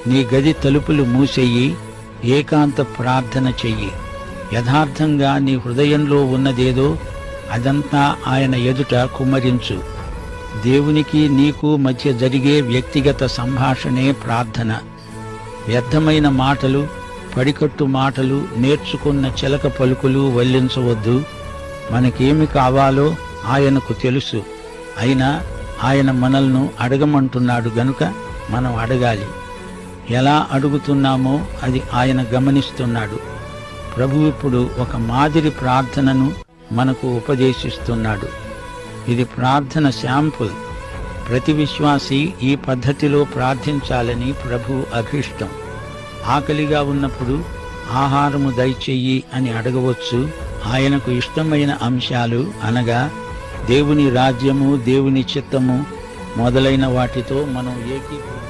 నీ గది తలుపులు మూసెయ్యి, ఏకాంత ప్రార్థన చెయ్యి. యథార్థంగా నీ హృదయంలో ఉన్నదేదో అదంతా ఆయన ఎదుట కుమ్మరించు. దేవునికి నీకు మధ్య జరిగే వ్యక్తిగత సంభాషణే ప్రార్థన. వ్యర్థమైన మాటలు, పడికట్టు మాటలు, నేర్చుకున్న చిలక పలుకులు వల్లించవద్దు. మనకేమి కావాలో ఆయనకు తెలుసు. అయినా ఆయన మనల్ని అడగమంటున్నాడు గనుక మనం అడగాలి. ఎలా అడుగుతున్నామో అది ఆయన గమనిస్తున్నాడు. ప్రభువు ఇప్పుడు ఒక మాదిరి ప్రార్థనను మనకు ఉపదేశిస్తున్నాడు. ఇది ప్రార్థన శాంపుల్. ప్రతి విశ్వాసి ఈ పద్ధతిలో ప్రార్థించాలని ప్రభువు అభీష్టం. ఆకలిగా ఉన్నప్పుడు ఆహారము దయచెయ్యి అని అడగవచ్చు. ఆయనకు ఇష్టమైన అంశాలు అనగా దేవుని రాజ్యము, దేవుని చిత్తము మొదలైన వాటితో మనం ఏకీభవించాలి.